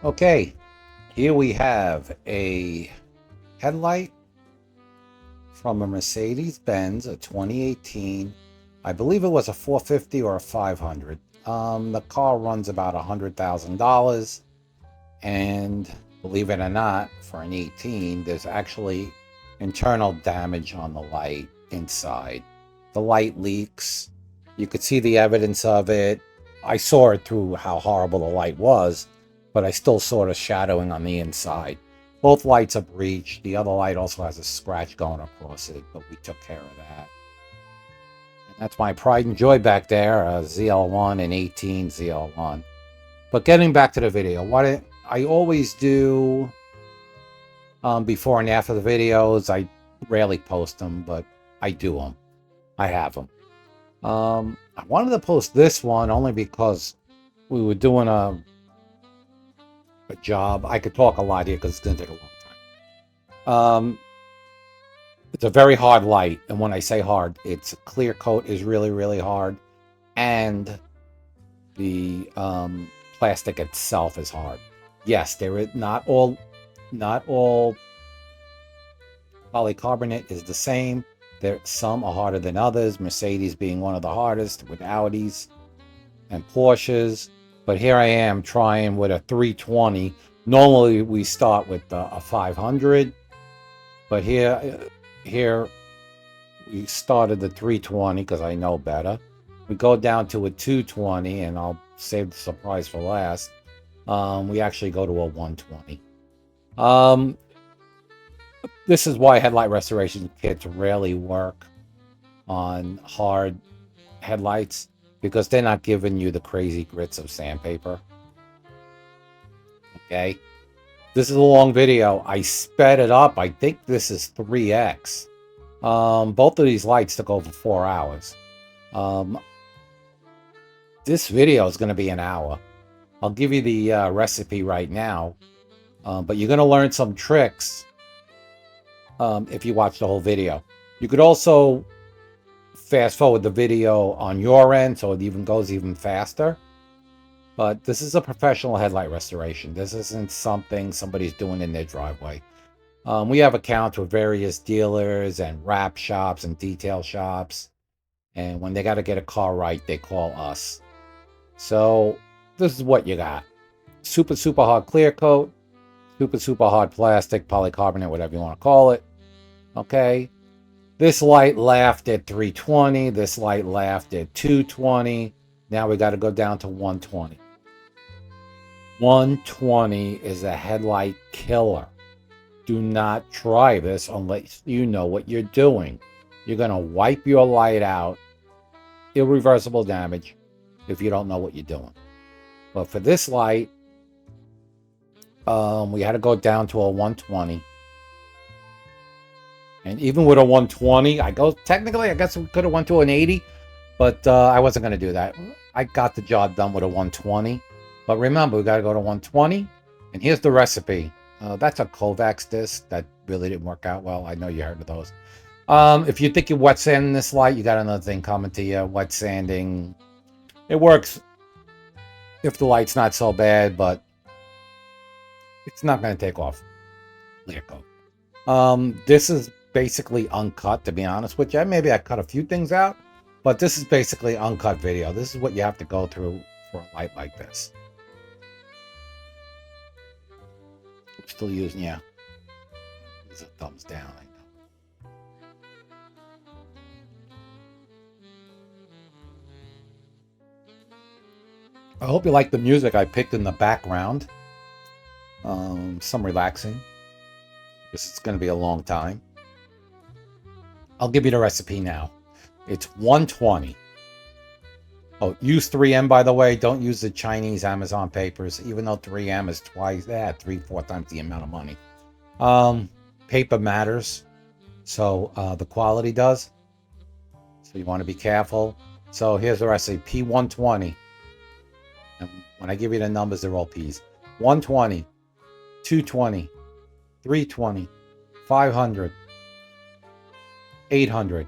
Okay, here we have a headlight from a Mercedes Benz, a 2018. I believe it was a 450 or a 500. The car runs about $100,000, and believe it or not, for an 18, there's actually internal damage on the light inside. The light leaks. You could see the evidence of it. I saw it through how horrible the light was, but I still saw the shadowing on the inside. Both lights are breached. The other light also has a scratch going across it, but we took care of that. And that's my pride and joy back there, a ZL1 and 18 ZL1. But getting back to the video, what I always do before and after the videos, I rarely post them, but I do them. I have them. I wanted to post this one only because we were doing a job. I could talk a lot here because it's going to take a long time. It's a very hard light, and when I say hard, it's clear coat is really, really hard, and the plastic itself is hard. Yes, there is not all polycarbonate is the same. Some are harder than others, Mercedes being one of the hardest, with Audis and Porsches. But here I am trying with a 320. Normally we start with a 500, but here we started the 320 because I know better. We go down to a 220, and I'll save the surprise for last. We actually go to a 120. This is why headlight restoration kits rarely work on hard headlights, because they're not giving you the crazy grits of sandpaper. Okay, this is a long video. I sped it up. I think this is 3x. Both of these lights took over 4 hours. This video is going to be an hour. I'll give you the recipe right now, but you're going to learn some tricks if you watch the whole video. You could also fast forward the video on your end so it even goes even faster. But this is a professional headlight restoration. This isn't something somebody's doing in their driveway. We have accounts with various dealers and wrap shops and detail shops. And when they got to get a car right, they call us. So this is what you got. Super, super hard clear coat. Super, super hard plastic, polycarbonate, whatever you want to call it. Okay. This light laughed at 320. This light laughed at 220. Now we got to go down to 120. 120 is a headlight killer. Do not try this unless you know what you're doing. You're going to wipe your light out. Irreversible damage if you don't know what you're doing. But for this light, we had to go down to a 120. And even with a 120, technically, I guess we could have went to an 80, but I wasn't going to do that. I got the job done with a 120. But remember, we got to go to 120. And here's the recipe. That's a Kovacs disc that really didn't work out well. I know you heard of those. If you think you're wet sanding this light, you got another thing coming to you. Wet sanding. It works if the light's not so bad, but it's not going to take off clear coat. This is basically uncut, to be honest with you. Maybe I cut a few things out, but this is basically uncut video. This is what you have to go through for a light like this. I'm still using, yeah. There's a thumbs down, I know. I hope you like the music I picked in the background. Some relaxing. This is going to be a long time. I'll give you the recipe now. It's 120. Oh, use 3M, by the way. Don't use the Chinese Amazon papers, even though 3M is twice that, 3-4 times the amount of money. Paper matters, so the quality does. So you want to be careful. So here's the recipe: P120. And when I give you the numbers, they're all P's. 120, 220, 320, 500, 800,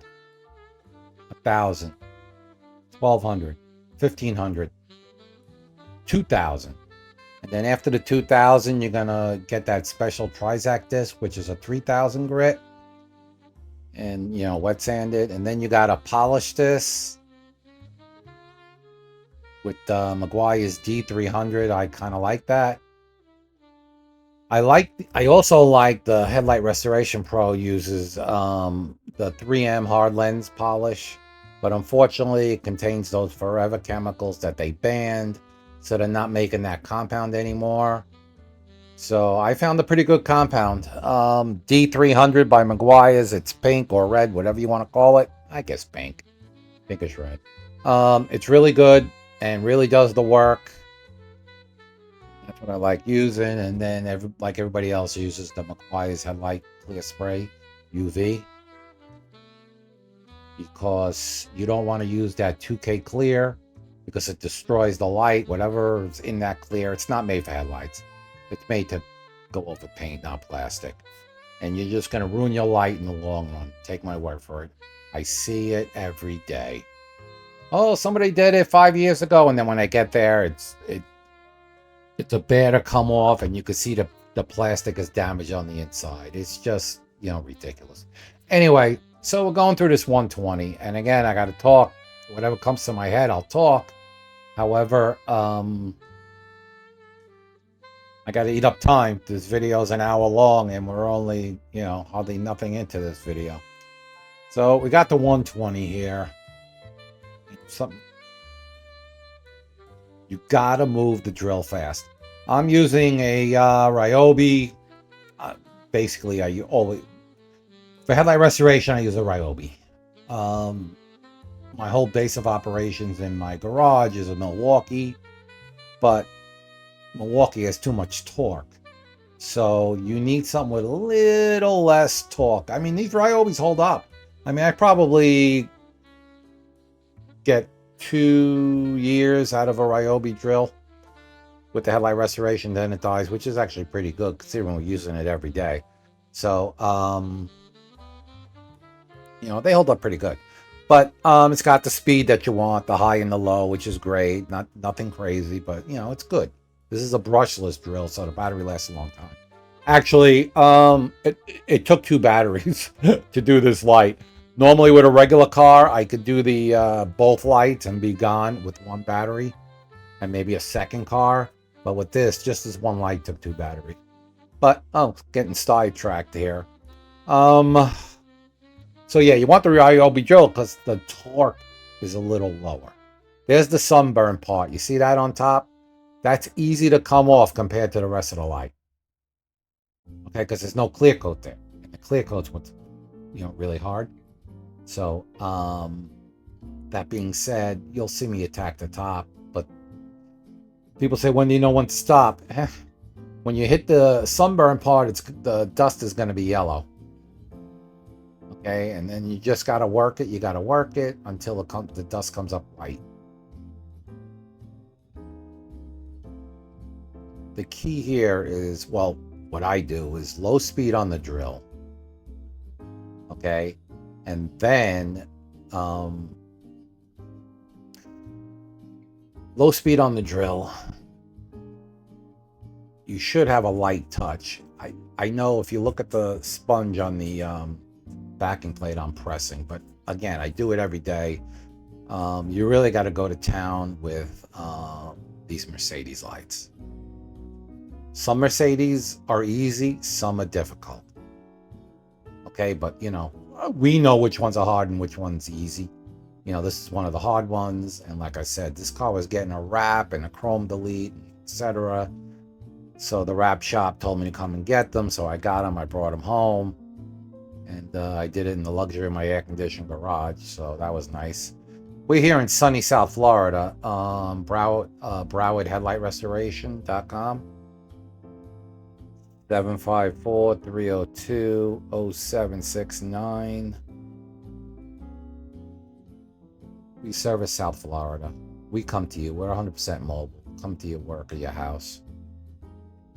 1,000, 1,200, 1,500, 2,000, And then after the 2000, you're gonna get that special Trizac disc, which is a 3000 grit, and wet sand it. And then you gotta polish this with Meguiar's D300. I kind of like that. I also like the Headlight Restoration Pro uses the 3M hard lens polish, but unfortunately it contains those forever chemicals that they banned, so they're not making that compound anymore. So I found a pretty good compound. D300 by Meguiar's. It's pink or red, whatever you want to call it. I guess pink. Pinkish red. It's really good and really does the work. That's what I like using. And then like everybody else uses the Meguiar's Headlight Clear Spray UV, because you don't want to use that 2K clear because it destroys the light. Whatever's in that clear, it's not made for headlights. It's made to go over paint, not plastic. And you're just going to ruin your light in the long run. Take my word for it. I see it every day. Oh, somebody did it 5 years ago, and then when I get there, it's a bear to come off, and you can see the plastic is damaged on the inside. It's just, ridiculous. Anyway, so we're going through this 120, and again, I got to talk. Whatever comes to my head, I'll talk. However, I got to eat up time. This video is an hour long, and we're only, hardly nothing into this video. So we got the 120 here. Something. You got to move the drill fast. I'm using a Ryobi. Basically, for headlight restoration, I use a Ryobi. My whole base of operations in my garage is a Milwaukee, but Milwaukee has too much torque. So you need something with a little less torque. I mean, these Ryobis hold up. I mean, I probably get 2 years out of a Ryobi drill with the headlight restoration, then it dies, which is actually pretty good considering we're using it every day. So, they hold up pretty good. But it's got the speed that you want, the high and the low, which is great. Nothing crazy, but it's good. This is a brushless drill, so the battery lasts a long time. Actually, it took 2 batteries to do this light. Normally with a regular car, I could do the both lights and be gone with 1 battery and maybe a second car. But with this, just this 1 light took 2 batteries. But, getting sidetracked here. So yeah, you want the Ryobi drill because the torque is a little lower. There's the sunburn part. You see that on top? That's easy to come off compared to the rest of the light. Okay, because there's no clear coat there. And the clear coat's what's, really hard. So, that being said, you'll see me attack the top. But people say, when do you know when to stop? When you hit the sunburn part, the dust is going to be yellow. Okay, and then you just got to work it. You got to work it until the dust comes up white. The key here is, well, what I do is low speed on the drill. Okay, and then low speed on the drill. You should have a light touch. I know if you look at the sponge on the backing plate, I'm pressing, but again, I do it every day. You really got to go to town with these Mercedes lights. Some Mercedes are easy, some are difficult. Okay, but we know which ones are hard and which ones easy. This is one of the hard ones, and like I said, this car was getting a wrap and a chrome delete, etc. So the wrap shop told me to come and get them, so I got them. I brought them home, and I did it in the luxury of my air-conditioned garage, so that was nice. We're here in sunny South Florida. Broward Headlight Restoration.com. 754-302-0769. We service South Florida. We come to you. We're 100% mobile. Come to your work or your house.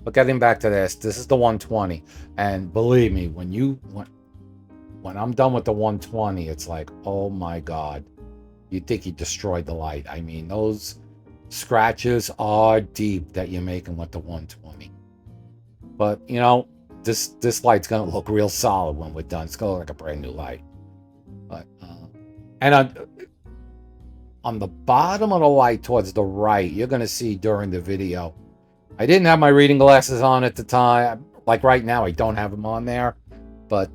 But getting back to this is the 120. And believe me, when I'm done with the 120, it's like, oh my God. You'd think he destroyed the light. I mean, those scratches are deep that you're making with the 120. But, you know, this light's going to look real solid when we're done. It's going to look like a brand new light. But, and on the bottom of the light towards the right, you're going to see during the video, I didn't have my reading glasses on at the time. Like right now, I don't have them on there. But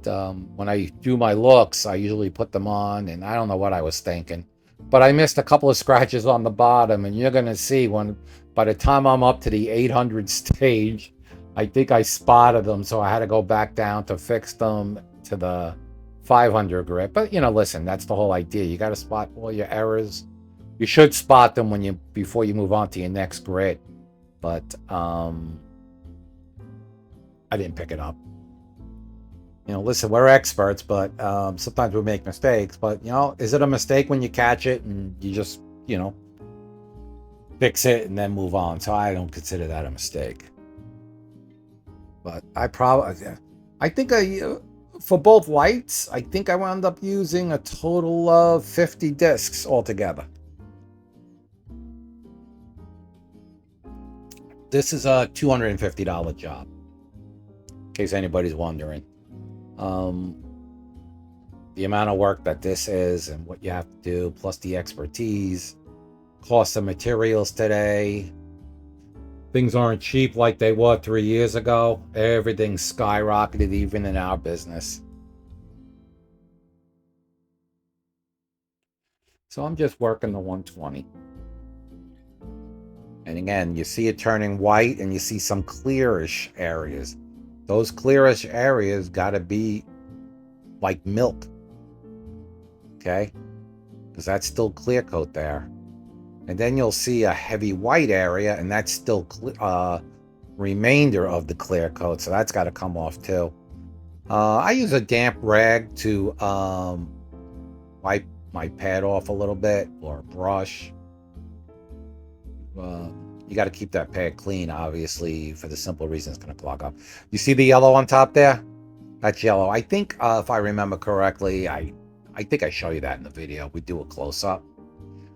when I do my looks, I usually put them on, and I don't know what I was thinking. But I missed a couple of scratches on the bottom, and you're going to see when, by the time I'm up to the 800 stage, I think I spotted them, so I had to go back down to fix them to the 500 grit. But, you know, listen, that's the whole idea. You got to spot all your errors. You should spot them before you move on to your next grit. But I didn't pick it up. You know, listen, we're experts, but sometimes we make mistakes. But, you know, is it a mistake when you catch it and you just, you know, fix it and then move on? So I don't consider that a mistake. But I think for both lights, I think I wound up using a total of 50 discs altogether. This is a $250 job, in case anybody's wondering. The amount of work that this is and what you have to do, plus the expertise, cost of materials today. Things aren't cheap like they were 3 years ago. Everything's skyrocketed, even in our business. So I'm just working the 120. And again, you see it turning white and you see some clearish areas. Those clearish areas got to be like milk. Okay? Because that's still clear coat there. And then you'll see a heavy white area, and that's still remainder of the clear coat. So that's got to come off too. I use a damp rag to wipe my pad off a little bit, or a brush. You got to keep that pad clean, obviously, for the simple reason it's going to clog up. You see the yellow on top there? That's yellow. I think, if I remember correctly, I think I show you that in the video. We do a close-up.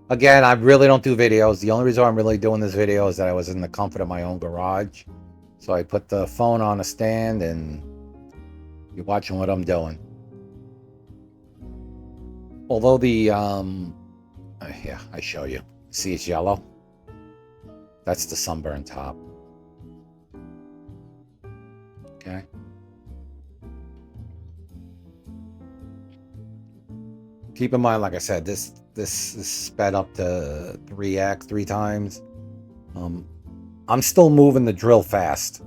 Again, I really don't do videos. The only reason I'm really doing this video is that I was in the comfort of my own garage. So I put the phone on a stand and you're watching what I'm doing. Although the, yeah, I show you. See, it's yellow. That's the sunburn top. Okay. Keep in mind, like I said, this is sped up to 3x, 3 times. I'm still moving the drill fast.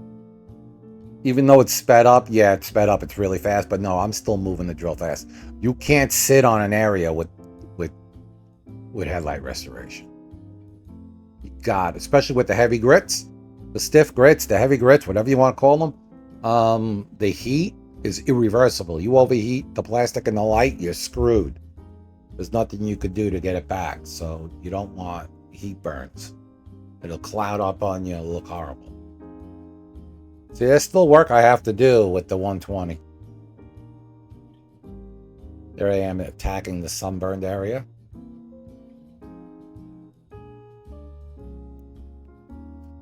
Even though it's sped up, yeah, it's sped up, it's really fast, but no, I'm still moving the drill fast. You can't sit on an area with headlight restoration. You got, especially with the heavy grits, the stiff grits, the heavy grits, whatever you want to call them. The heat is irreversible. You overheat the plastic and the light, you're screwed. There's nothing you could do to get it back, so you don't want heat burns. It'll cloud up on you, it'll look horrible. See, there's still work I have to do with the 120. There I am attacking the sunburned area.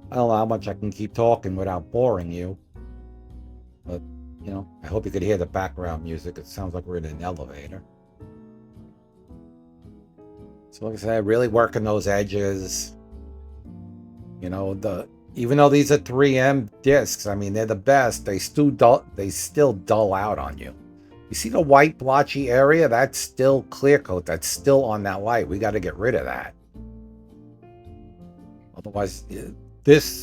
I don't know how much I can keep talking without boring you, but, you know, I hope you could hear the background music. It sounds like we're in an elevator. So like I said, really working those edges. You know, even though these are 3M discs, I mean, they're the best. They still dull out on you. You see the white blotchy area? That's still clear coat. That's still on that light. We got to get rid of that. Otherwise, the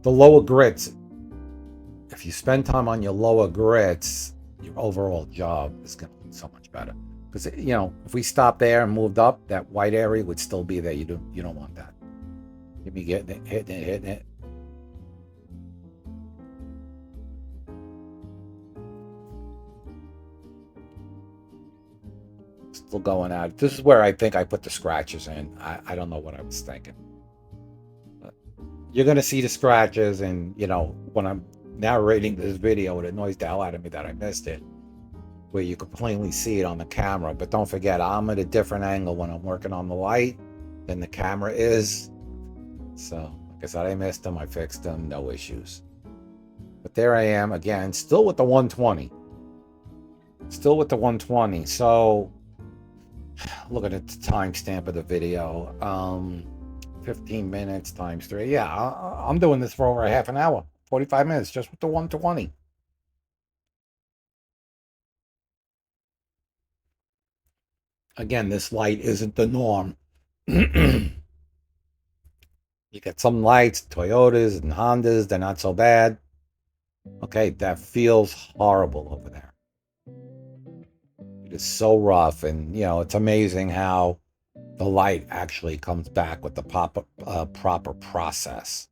lower grits, if you spend time on your lower grits, your overall job is going to be so much better. Because, you know, if we stopped there and moved up, that white area would still be there. You don't want that. Give me getting it, hitting it. Still going out. This is where I think I put the scratches in. I don't know what I was thinking. But you're going to see the scratches, and, you know, when I'm narrating this video, it annoys the hell out of me that I missed it, where you can plainly see it on the camera. But don't forget, I'm at a different angle when I'm working on the light than the camera is. So, like I said, I missed them. I fixed them. No issues. But there I am again, still with the 120. Still with the 120. So, look at the timestamp of the video. 15 minutes times 3. Yeah, I'm doing this for over a half an hour. 45 minutes just with the 120. Again, this light isn't the norm. You get some lights, Toyotas and Hondas, they're not so bad. Okay, that feels horrible over there. It is so rough, and it's amazing how the light actually comes back with the proper process.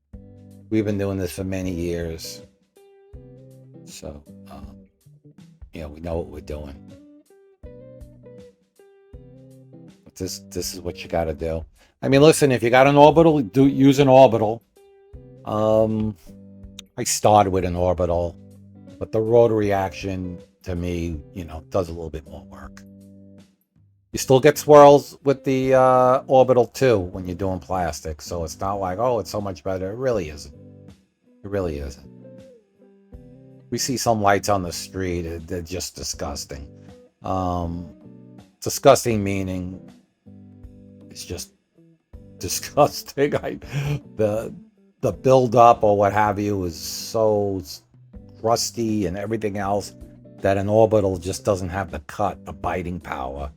We've been doing this for many years, so we know what we're doing. But this is what you got to do. I mean, listen, if you got an orbital, use an orbital. I started with an orbital, but the rotary action to me, does a little bit more work. You still get swirls with the orbital too when you're doing plastic, so it's not like, oh, it's so much better. It really isn't. It really isn't. We see some lights on the street, they're just disgusting. Disgusting meaning it's just disgusting. The build up or what have you is so rusty and everything else that an orbital just doesn't have the biting power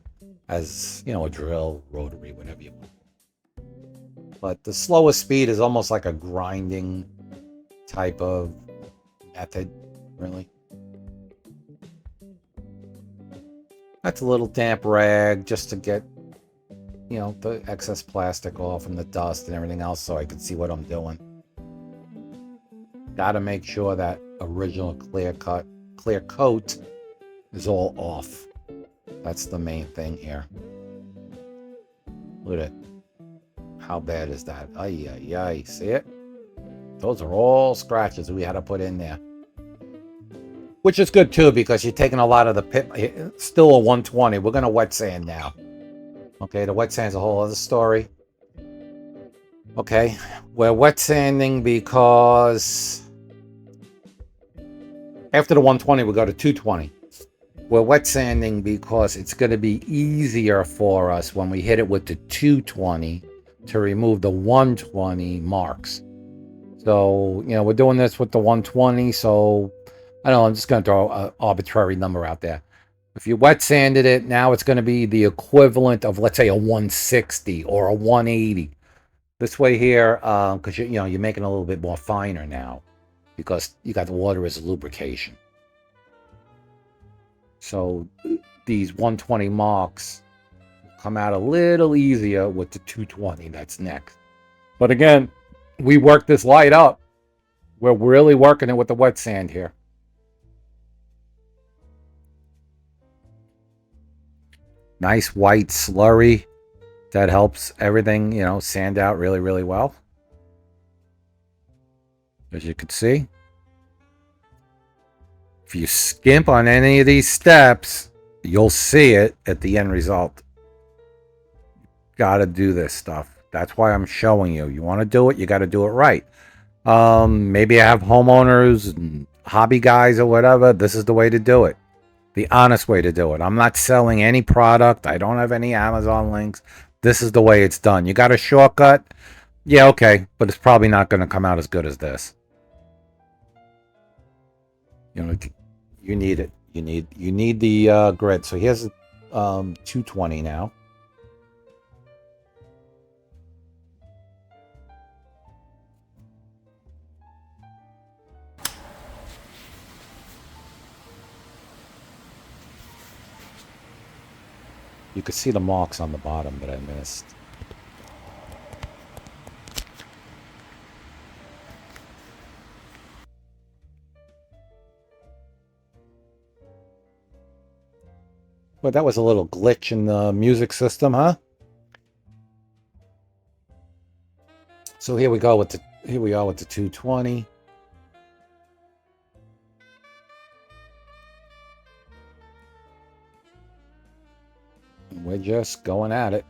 as a drill, rotary, whatever you want. But the slowest speed is almost like a grinding type of method, really. That's a little damp rag just to get the excess plastic off and the dust and everything else, so I can see what I'm doing. Got to make sure that original clear coat is all off. That's the main thing here. Look at it. How bad is that? Ay, ay, ay. See it? Those are all scratches we had to put in there. Which is good too, because you're taking a lot of the pit. Still a 120. We're going to wet sand now. Okay, the wet sand's a whole other story. Okay, we're wet sanding because after the 120, we go to 220. We're wet sanding because it's going to be easier for us when we hit it with the 220 to remove the 120 marks. So, we're doing this with the 120, so I don't know, I'm just going to throw an arbitrary number out there. If you wet sanded it, now it's going to be the equivalent of, let's say, a 160 or a 180. This way here, because you're making it a little bit more finer now, because you got the water as a lubrication. So these 120 marks come out a little easier with the 220 that's next. But again, we work this light up. We're really working it with the wet sand here. Nice white slurry that helps everything, sand out really, really well. As you can see. If you skimp on any of these steps, you'll see it at the end result. Got to do this stuff. That's why I'm showing you. You want to do it, you got to do it right. Maybe I have homeowners and hobby guys or whatever. This is the way to do it. The honest way to do it. I'm not selling any product. I don't have any Amazon links. This is the way it's done. You got a shortcut? Yeah, okay. But it's probably not going to come out as good as this. You need it. You need the grid. So here's 220 now. You could see the marks on the bottom that I missed. Well, that was a little glitch in the music system, huh? So here we are with the 220. And we're just going at it.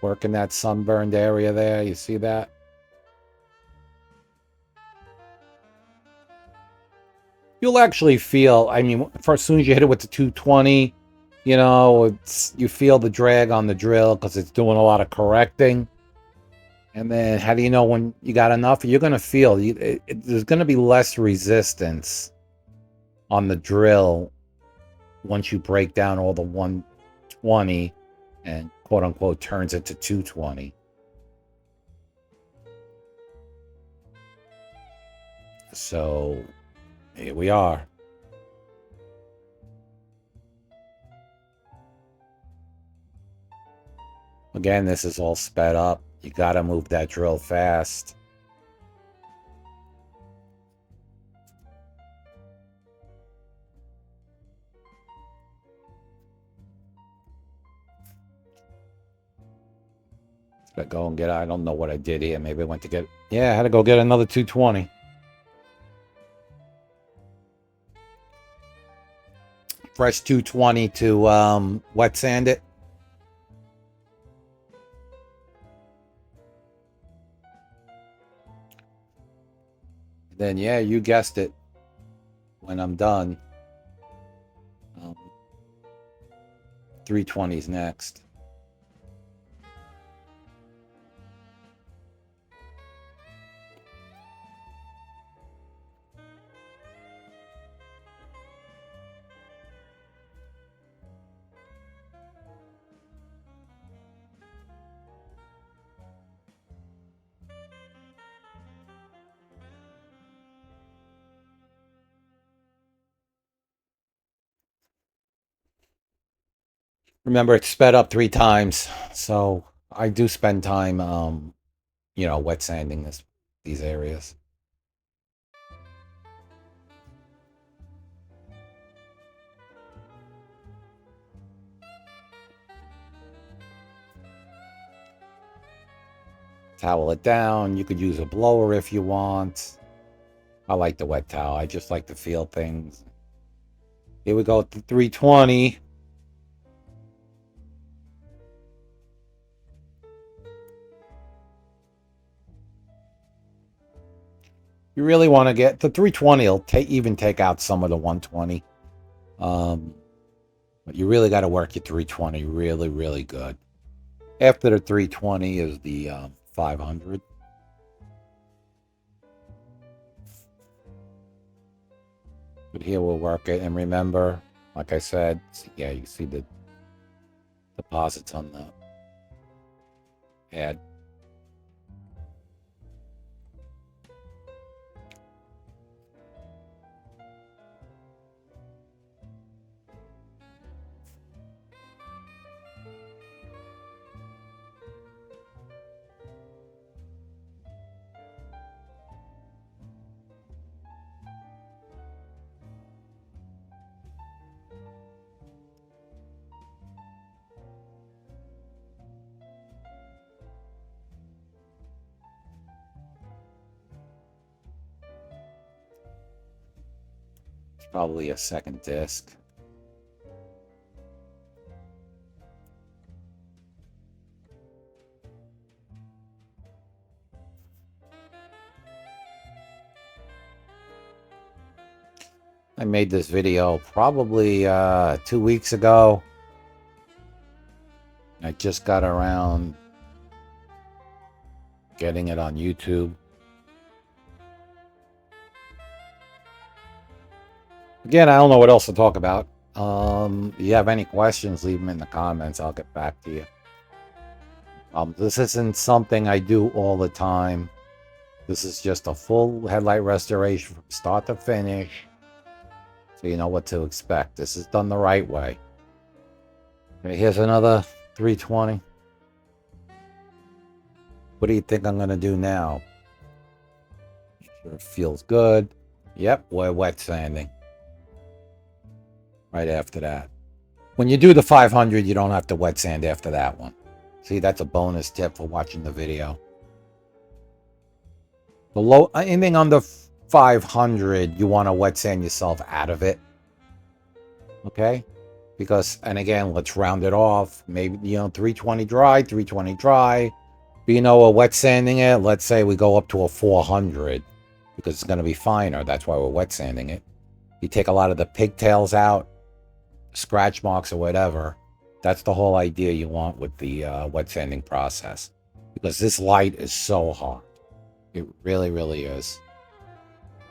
Working that sunburned area there. You see that? You'll actually feel, I mean, for as soon as you hit it with the 220, you know, you feel the drag on the drill because it's doing a lot of correcting. And then how do you know when you got enough? You're going to feel, there's going to be less resistance on the drill once you break down all the 120 and quote unquote turns it to 220. So here we are. Again, this is all sped up. You got to move that drill fast. Let's go and get, I don't know what I did here. Maybe I went to get, yeah, I had to go get another 220. Fresh 220 to wet sand it. Then, yeah, you guessed it. When I'm done, 320's next. Remember, it's sped up 3 times, so I do spend time, you know, wet sanding these areas. Towel it down. You could use a blower if you want. I like the wet towel. I just like to feel things. Here we go with the 320. You really want to get the 320 will even take out some of the 120. But you really got to work your 320 really, really good. After the 320 is the 500. But here we'll work it. And remember, like I said, yeah, you see the deposits on the pad. Probably a second disc. I made this video probably 2 weeks ago. I just got around getting it on YouTube. Again, I don't know what else to talk about. If you have any questions, leave them in the comments. I'll get back to you. This isn't something I do all the time. This is just a full headlight restoration from start to finish. So you know what to expect. This is done the right way. Okay, here's another 320. What do you think I'm going to do now? Make sure it feels good. Yep, we're wet sanding. Right after that. When you do the 500, you don't have to wet sand after that one. See, that's a bonus tip for watching the video. Anything under 500, you want to wet sand yourself out of it. Okay? Because, and again, let's round it off. Maybe, 320 dry, 320 dry. But we're wet sanding it. Let's say we go up to a 400 because it's going to be finer. That's why we're wet sanding it. You take a lot of the pigtails out, scratch marks or whatever. That's the whole idea you want with the wet sanding process. Because this light is so hard. It really, really is.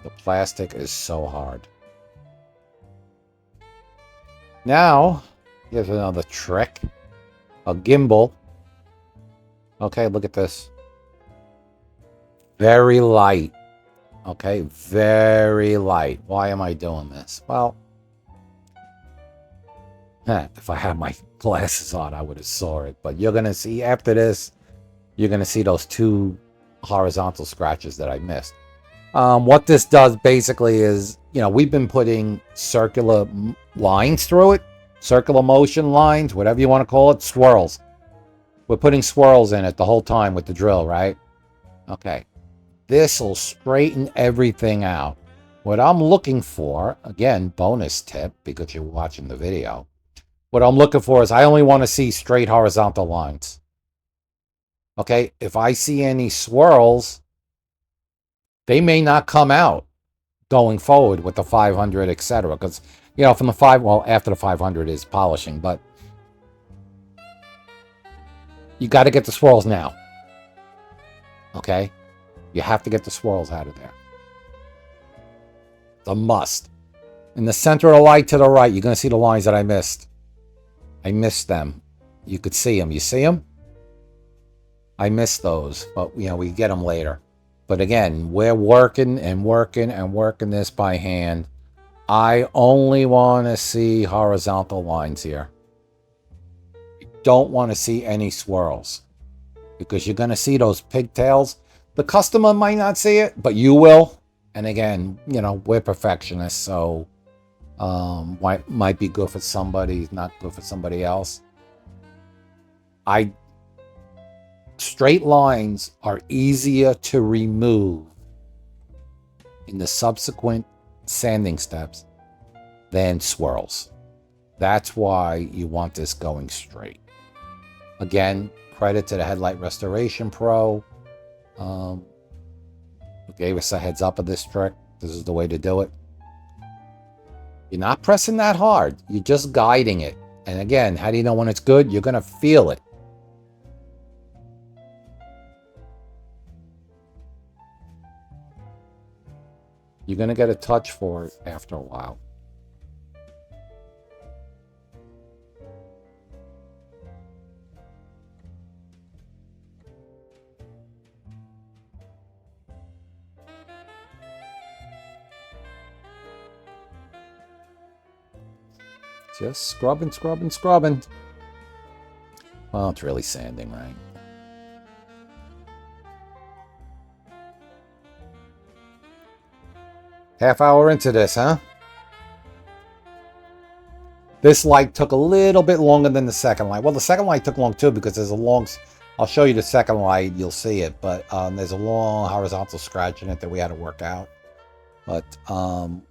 The plastic is so hard. Now, here's another trick. A gimbal. Okay, look at this. Very light. Okay, very light. Why am I doing this? Well, if I had my glasses on, I would have saw it. But you're going to see, after this, you're going to see those 2 horizontal scratches that I missed. What this does basically is, we've been putting circular lines through it. Circular motion lines, whatever you want to call it. Swirls. We're putting swirls in it the whole time with the drill, right? Okay. This will straighten everything out. What I'm looking for, again, bonus tip, because you're watching the video. What I'm looking for is I only want to see straight horizontal lines. Okay? If I see any swirls, they may not come out going forward with the 500, etc. Because, from the after the 500 is polishing, but you got to get the swirls now. Okay? You have to get the swirls out of there. It's a must. In the center of the light to the right, you're going to see the lines that I missed. I missed them. You could see them. You see them? I missed those, but, we get them later. But again, we're working and working and working this by hand. I only want to see horizontal lines here. You don't want to see any swirls because you're going to see those pigtails. The customer might not see it, but you will. And again, we're perfectionists, so might be good for somebody, not good for somebody else. Straight lines are easier to remove in the subsequent sanding steps than swirls. That's why you want this going straight. Again, credit to the Headlight Restoration Pro. Who gave us a heads up of this trick. This is the way to do it. You're not pressing that hard. You're just guiding it. And again, how do you know when it's good? You're going to feel it. You're going to get a touch for it after a while. Just scrubbing, scrubbing, scrubbing. Well, it's really sanding, right? Half hour into this, huh? This light took a little bit longer than the second light. Well, the second light took long too because there's a long... I'll show you the second light. You'll see it. But there's a long horizontal scratch in it that we had to work out. But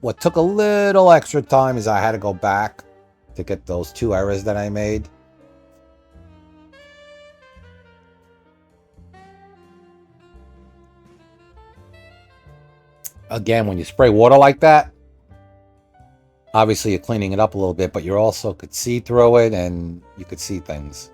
what took a little extra time is I had to go back to get those 2 errors that I made. Again, when you spray water like that, obviously you're cleaning it up a little bit, but you also could see through it and you could see things.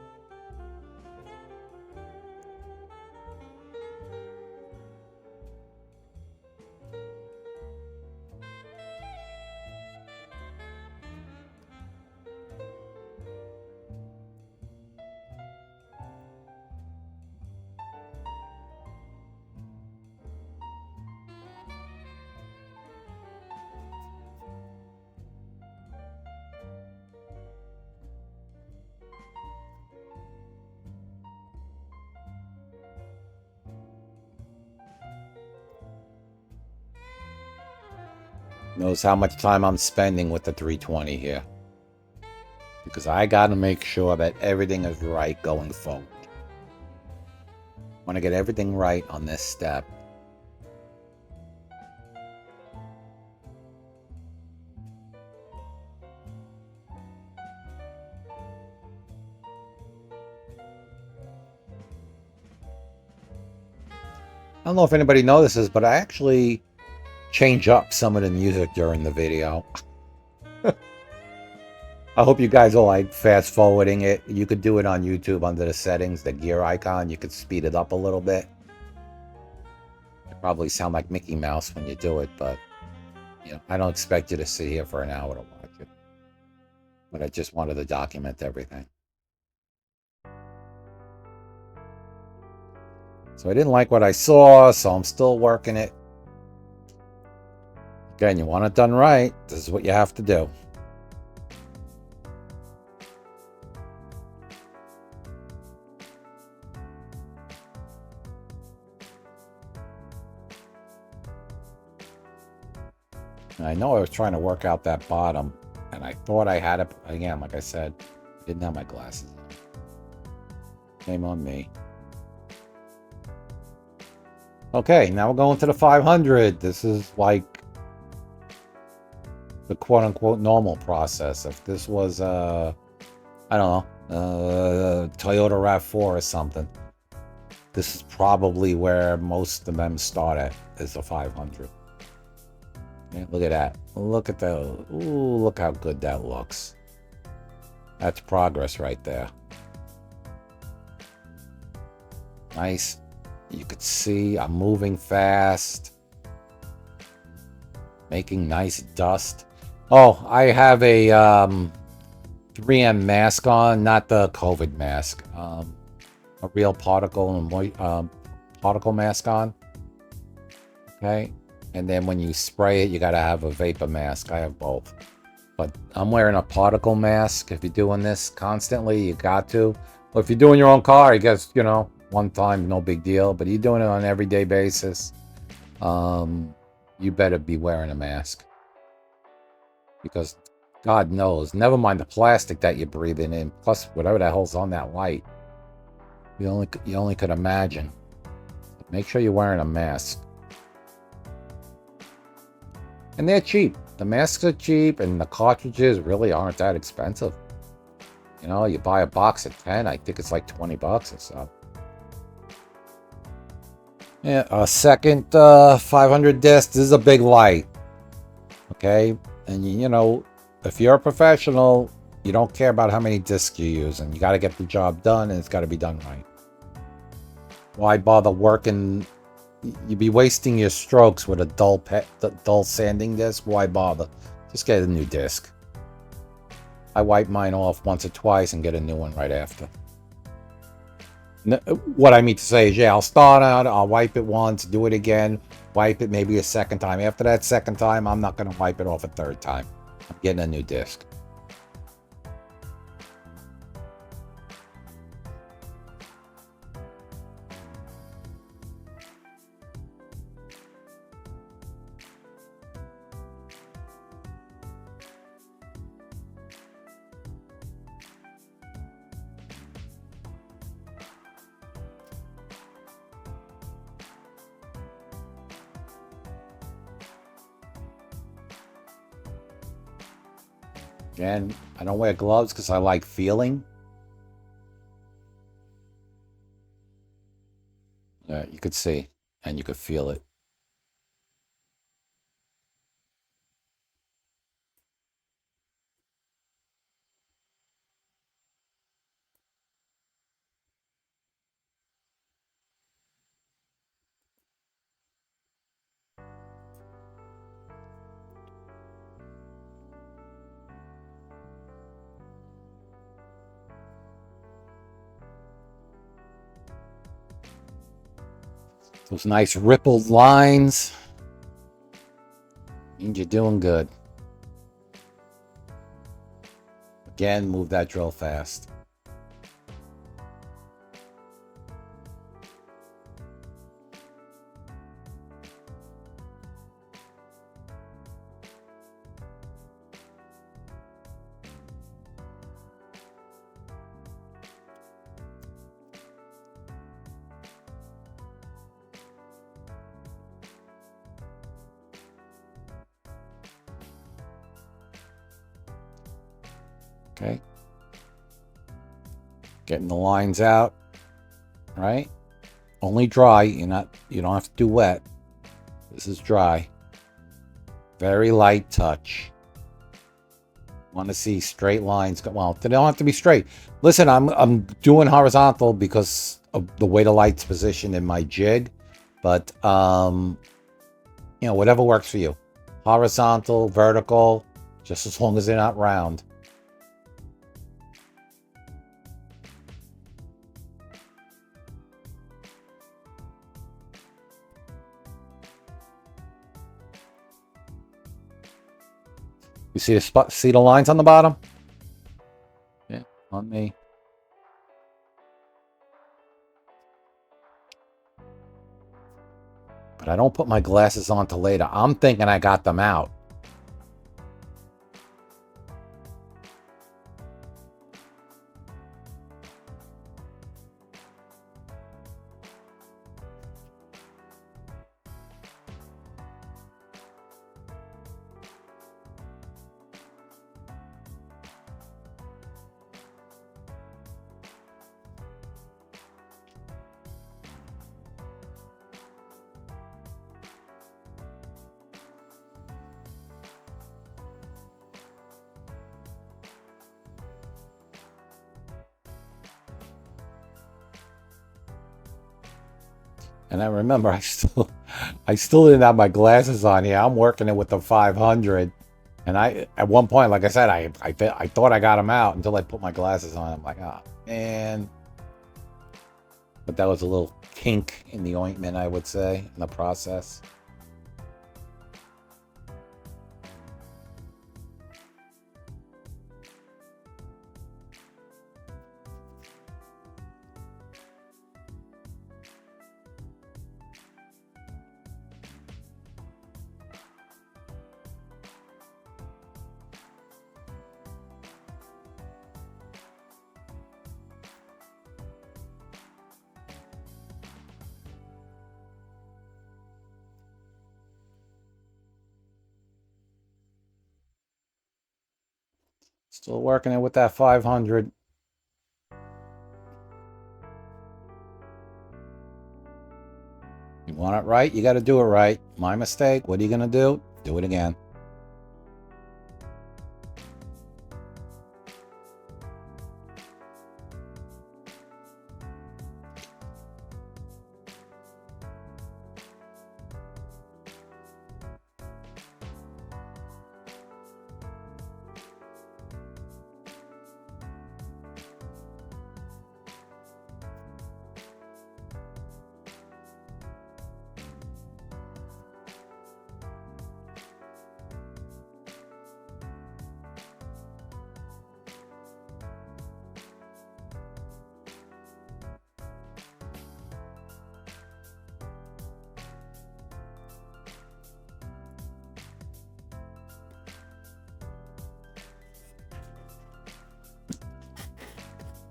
Knows how much time I'm spending with the 320 here. Because I got to make sure that everything is right going forward. I want to get everything right on this step. don't know if anybody notices, but I actually change up some of the music during the video. I hope you guys will like fast forwarding it. You could do it on YouTube under the settings, the gear icon. You could speed it up a little bit. You probably sound like Mickey Mouse when you do it, but you know, I don't expect you to sit here for an hour to watch it. But I just wanted to document everything. So I didn't like what I saw, so I'm still working it. Again, you want it done right. This is what you have to do. And I know I was trying to work out that bottom, and I thought I had it. Again, like I said, I didn't have my glasses on. Shame on me. Okay, now we're going to the 500. This is like the quote-unquote normal process. If this was, I don't know, Toyota RAV4 or something, this is probably where most of them start at, is the 500. Yeah, look at that. Look at that. Ooh, look how good that looks. That's progress right there. Nice. You could see I'm moving fast. Making nice dust. Oh, I have a 3M mask on, not the COVID mask. A real particle mask on. Okay. And then when you spray it, you got to have a vapor mask. I have both. But I'm wearing a particle mask. If you're doing this constantly, you got to. Well, if you're doing your own car, I guess, you know, one time, no big deal. But you're doing it on an everyday basis, you better be wearing a mask. Because God knows, never mind the plastic that you're breathing in, plus whatever the hell's on that light. You only could imagine. Make sure you're wearing a mask. And they're cheap. The masks are cheap, and the cartridges really aren't that expensive. You know, you buy a box at 10, I think it's like 20 bucks or so. Yeah, a second 500 disc. This is a big light. Okay? And you know, if you're a professional, you don't care about how many discs you're using. You got to get the job done, and it's got to be done right. Why bother working? You'd be wasting your strokes with a dull sanding disc. Why bother? Just get a new disc. I wipe mine off once or twice and get a new one right after. What I mean to say is, yeah, I'll start out, I'll wipe it once, do it again, wipe it maybe a second time. After that second time, I'm not going to wipe it off a third time. I'm getting a new disc. Again, I don't wear gloves because I like feeling. You could see, and you could feel it. Those nice rippled lines means you're doing good. Again, move that drill fast. Okay. Getting the lines out, right? Only dry. You don't have to do wet. This is dry. Very light touch. Want to see straight lines? Well, they don't have to be straight. Listen, I'm doing horizontal because of the way the light's positioned in my jig, but whatever works for you. Horizontal, vertical, just as long as they're not round. You see see the lines on the bottom? Yeah, on me. But I don't put my glasses on till later. I'm thinking I got them out. And I remember I still didn't have my glasses on here. I'm working it with the 500. And at one point, like I said, I thought I got them out until I put my glasses on. I'm like, oh, man. But that was a little kink in the ointment, I would say, in the process. Still working it with that 500. You want it right, you got to do it right. My mistake. What are you going to do? Do it again.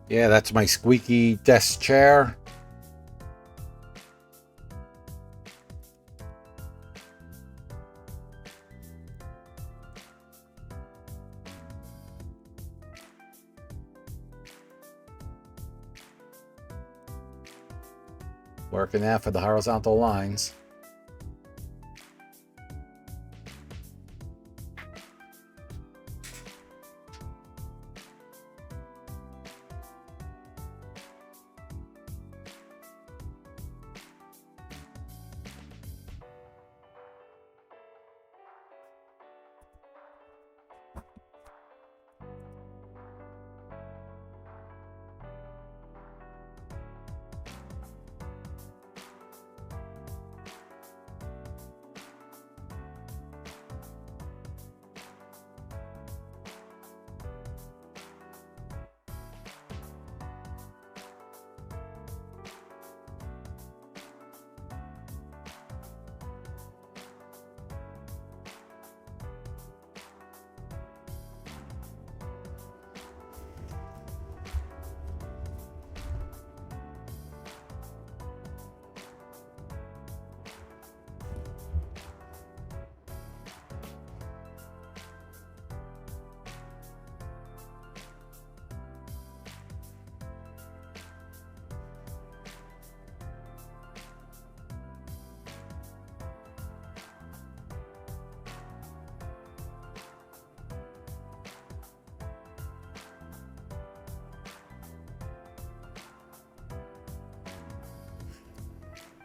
Yeah, that's my squeaky desk chair. Working that for the horizontal lines.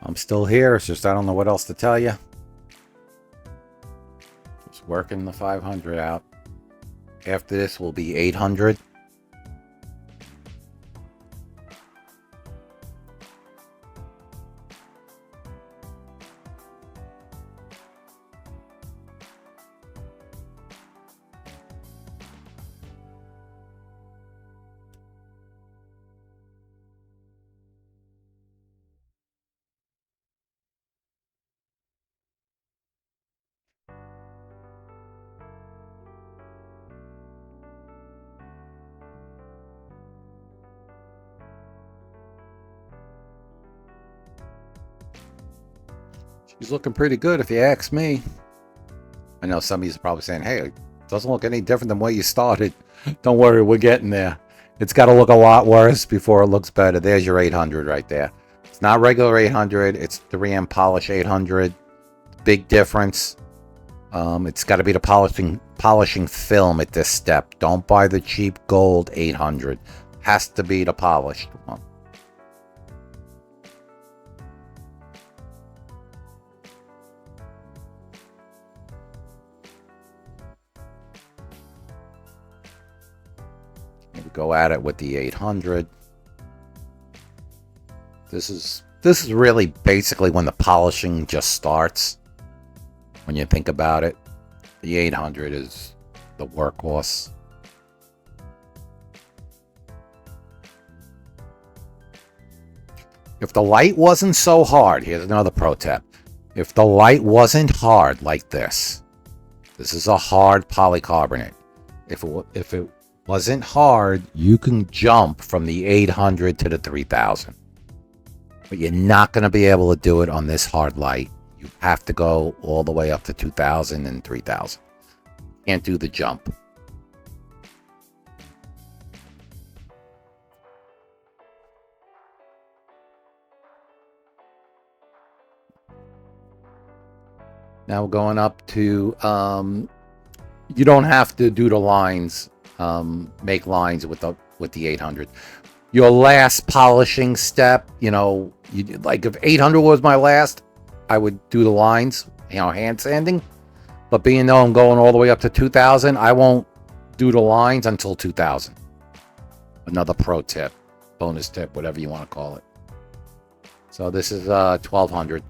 I'm still here. It's just I don't know what else to tell you. Just working the 500 out. After this will be 800. She's looking pretty good if you ask me. I know some of you are probably saying, hey, it doesn't look any different than where you started. Don't worry, we're getting there. It's got to look a lot worse before it looks better. There's your 800 right there. It's not regular 800. It's 3M polish 800. Big difference. It's got to be the polishing film at this step. Don't buy the cheap gold 800. Has to be the polished one. Maybe go at it with the 800. This is really basically when the polishing just starts. When you think about it, the 800 is the workhorse. If the light wasn't so hard, here's another pro tip. If the light wasn't hard like this is a hard polycarbonate. If it wasn't hard, you can jump from the 800 to the 3000. But you're not going to be able to do it on this hard light. You have to go all the way up to 2000 and 3000. Can't do the jump. Now we're going up to, you don't have to do the lines, make lines with the 800. Your last polishing step, like if 800 was my last, I would do the lines, hand sanding. But being though I'm going all the way up to 2000, I won't do the lines until 2000. Another pro tip, bonus tip, whatever you want to call it. So this is 1200.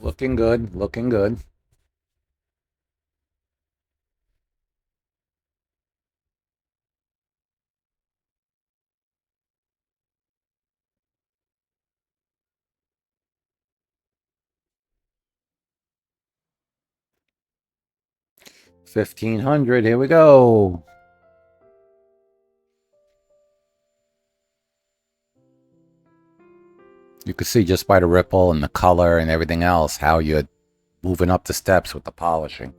Looking good, looking good. $1,500, here we go. You can see just by the ripple and the color and everything else how you're moving up the steps with the polishing.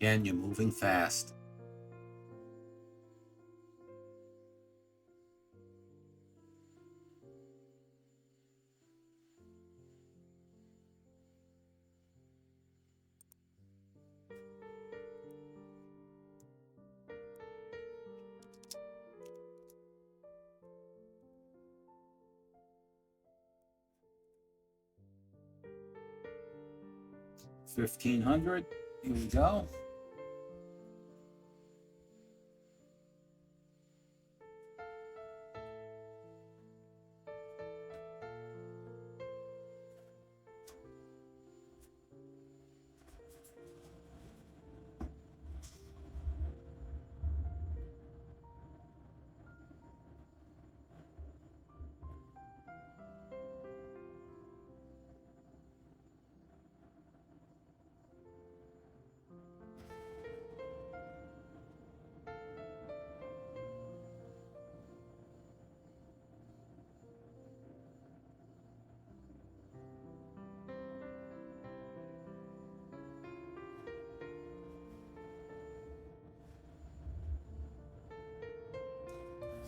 Again, you're moving fast. 1500. Here we go.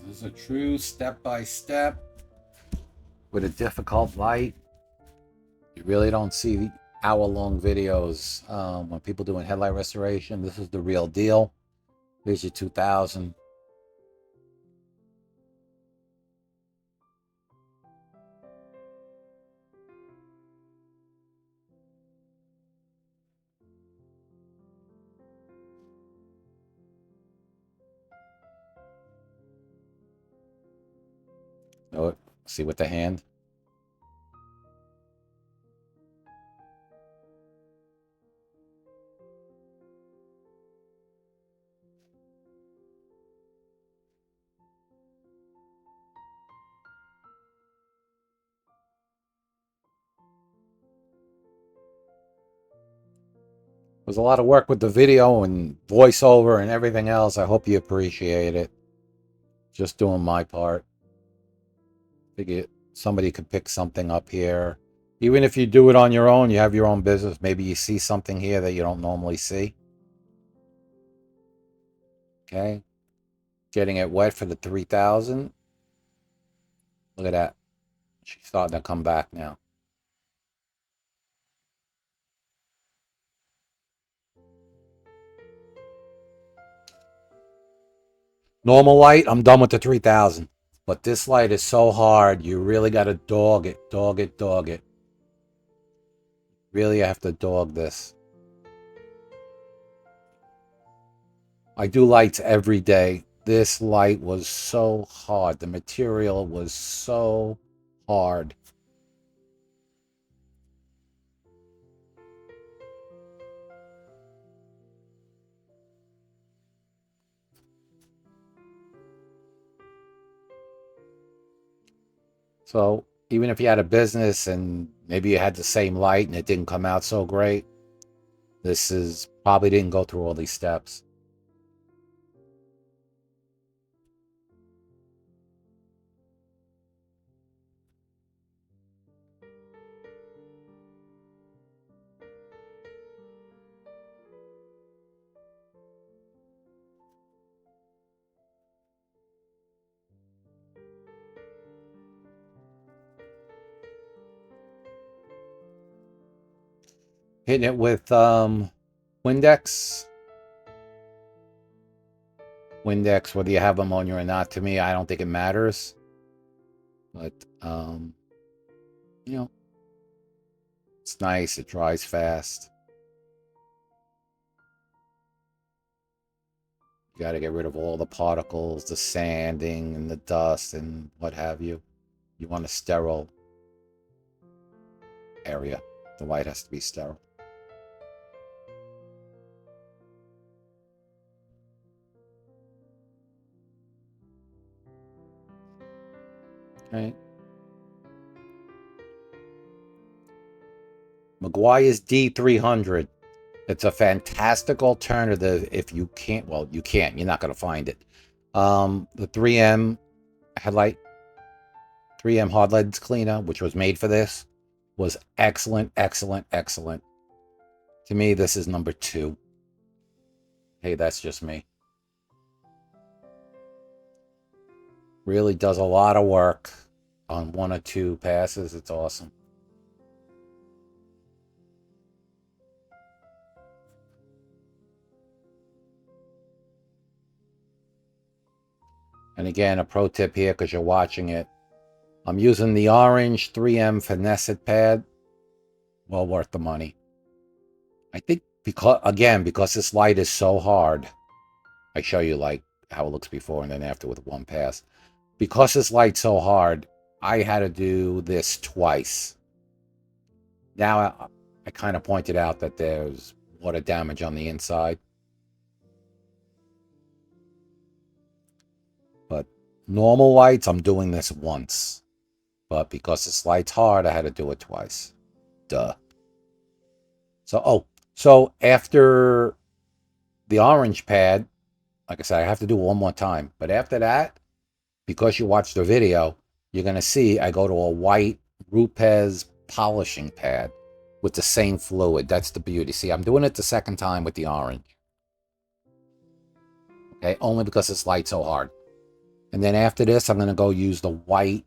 This is a true step-by-step with a difficult light. You really don't see hour-long videos when people doing headlight restoration. This is the real deal. Here's your 2000. Oh, see with the hand. There's a lot of work with the video and voiceover and everything else. I hope you appreciate it. Just doing my part. Figure somebody could pick something up here. Even if you do it on your own, you have your own business. Maybe you see something here that you don't normally see. Okay. Getting it wet for the 3000. Look at that. She's starting to come back now. Normal light, I'm done with the 3000. But this light is so hard, you really got to dog it, dog it, dog it. Really have to dog this. I do lights every day. This light was so hard. The material was so hard. So even if you had a business and maybe you had the same light and it didn't come out so great, this is probably didn't go through all these steps. Hitting it with Windex. Windex, whether you have ammonia or not, to me, I don't think it matters. But, you know, it's nice. It dries fast. You got to get rid of all the particles, the sanding and the dust and what have you. You want a sterile area. The light has to be sterile. Right. Meguiar's D300. It's a fantastic alternative if you can't, well, you can't, you're not going to find it. The 3M headlight, 3M hard lens cleaner, which was made for this, was excellent, excellent, excellent. To me, this is number 2. Hey, that's just me. Really does a lot of work on 1 or 2 passes. It's awesome. And again, a pro tip here because you're watching it. I'm using the orange 3M Finesse It pad. Well worth the money. Because this light is so hard, I show you like how it looks before and then after with one pass. Because this light's so hard, I had to do this twice. Now I kind of pointed out that there's water damage on the inside. But normal lights, I'm doing this once. But because this light's hard, I had to do it twice. Duh. So after the orange pad, like I said, I have to do it one more time. But after that, because you watched the video, you're going to see I go to a white Rupes polishing pad with the same fluid. That's the beauty. See, I'm doing it the second time with the orange. Okay, only because this light's so hard. And then after this, I'm going to go use the white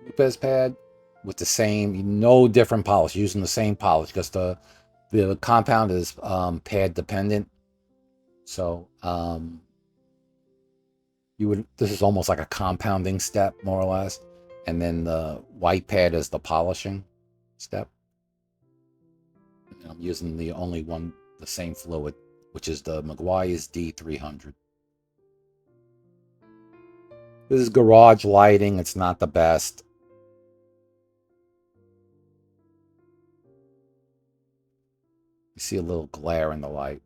Rupes pad with the same, no different polish, using the same polish because the compound is pad dependent. So this is almost like a compounding step, more or less. And then the white pad is the polishing step. And I'm using the same fluid, which is the Meguiar's D300. This is garage lighting. It's not the best. You see a little glare in the light.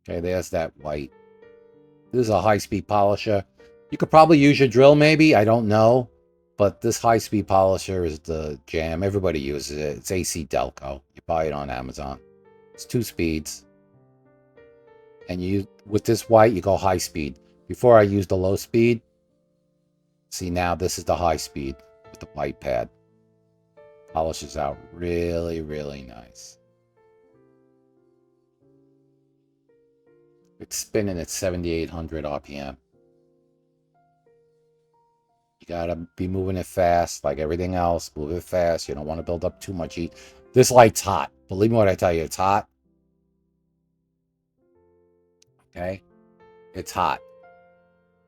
Okay, there's that white. This is a high-speed polisher. You could probably use your drill, maybe. I don't know. But this high-speed polisher is the jam. Everybody uses it. It's AC Delco. You buy it on Amazon. It's 2 speeds. And with this white, you go high speed. Before I used the low speed. See, now this is the high speed with the white pad. Polishes out really, really nice. It's spinning at 7,800 RPM. You gotta be moving it fast, like everything else. Move it fast. You don't want to build up too much heat. This light's hot. Believe me when I tell you, it's hot. Okay, it's hot.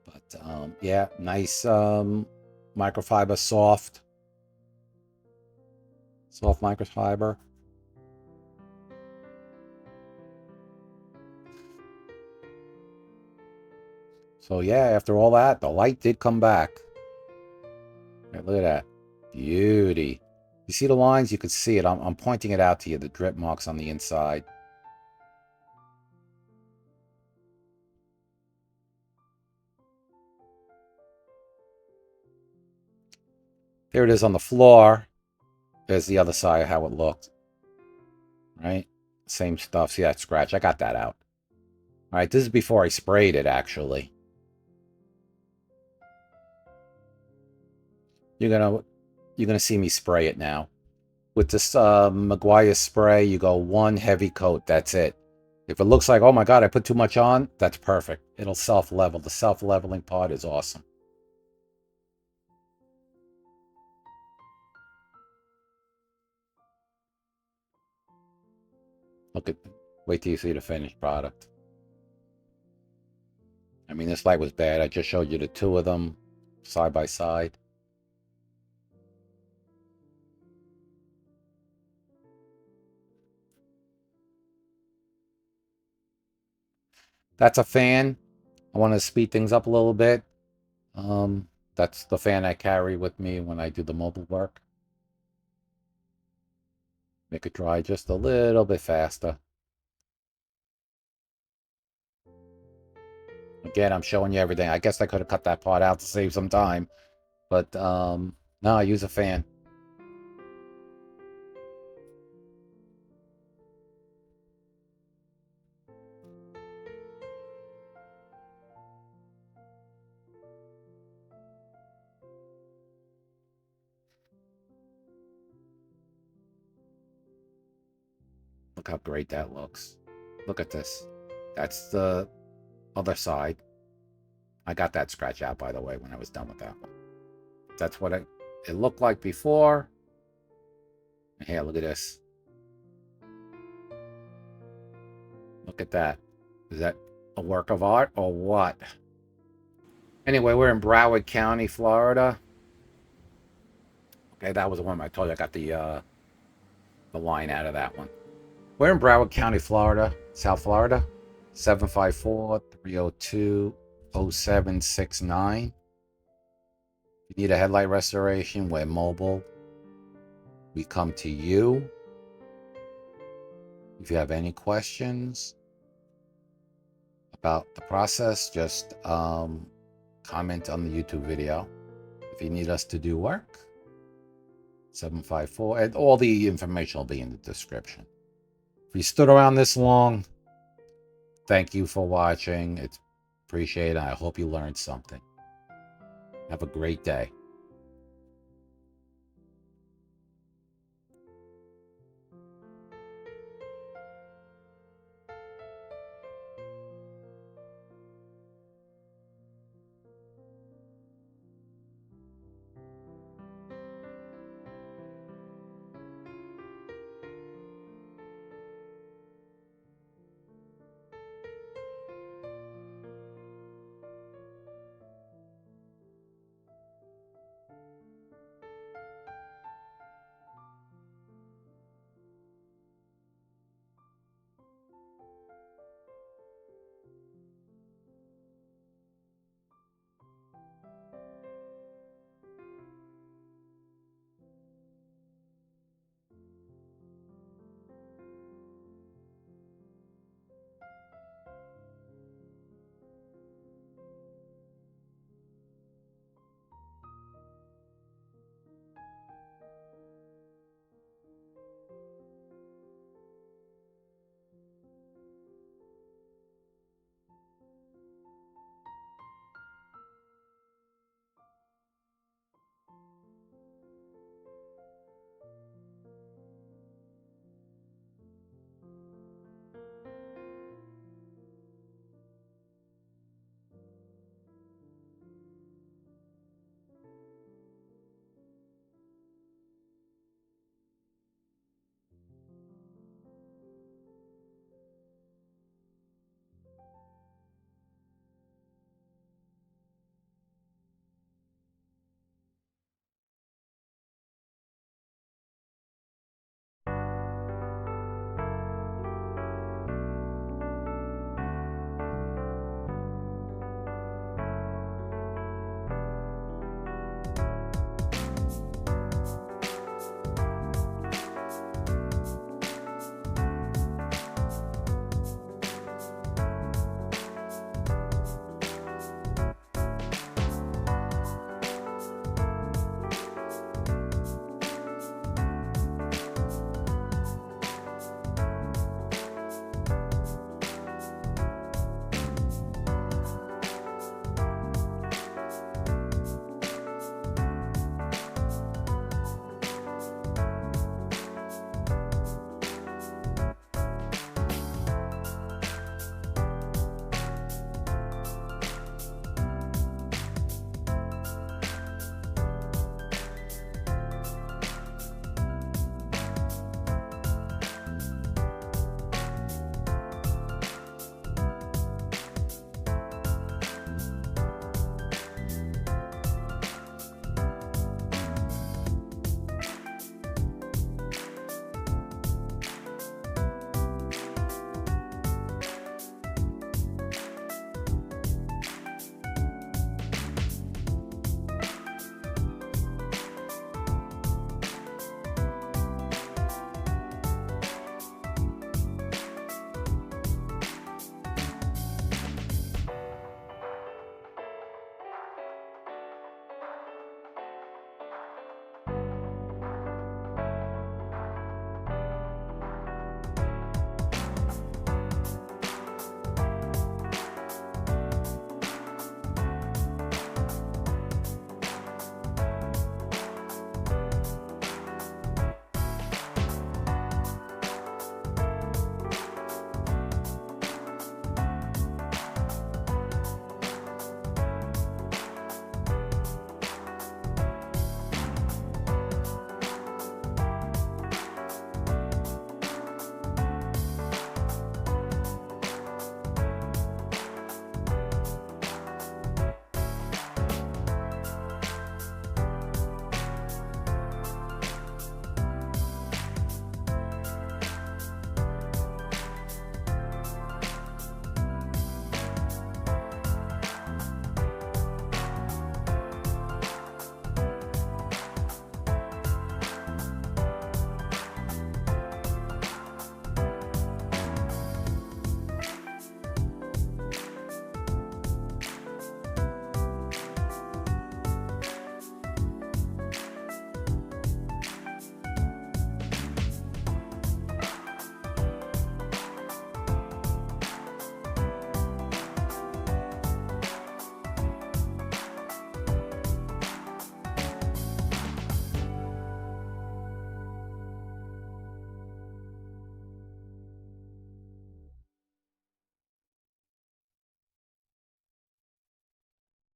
But yeah, nice microfiber, soft microfiber. So yeah, after all that, the light did come back. Okay, look at that. Beauty. You see the lines? You can see it. I'm pointing it out to you, the drip marks on the inside. There it is on the floor. There's the other side, how it looked. Right? Same stuff. See that scratch? I got that out. All right, this is before I sprayed it, actually. You're gonna see me spray it now. With this Meguiar spray, you go one heavy coat. That's it. If it looks like, oh my god, I put too much on, that's perfect. It'll self-level. The self-leveling part is awesome. Wait till you see the finished product. I mean, this light was bad. I just showed you the 2 of them side by side. That's a fan. I want to speed things up a little bit. That's the fan I carry with me when I do the mobile work. Make it dry just a little bit faster. Again, I'm showing you everything. I guess I could have cut that part out to save some time. But, no, I use a fan. Look how great that looks. Look at this. That's the other side. I got that scratch out, by the way, when I was done with that one. That's what it looked like before. Here, look at this. Look at that. Is that a work of art or what? Anyway, we're in Broward County, Florida. Okay, that was the one I told you. I got the the line out of that one. We're in Broward County, Florida, South Florida, 754-302-0769. If you need a headlight restoration, we're mobile. We come to you. If you have any questions about the process, just comment on the YouTube video. If you need us to do work, 754, and all the information will be in the description. If you stood around this long, thank you for watching. It's appreciated. I hope you learned something. Have a great day.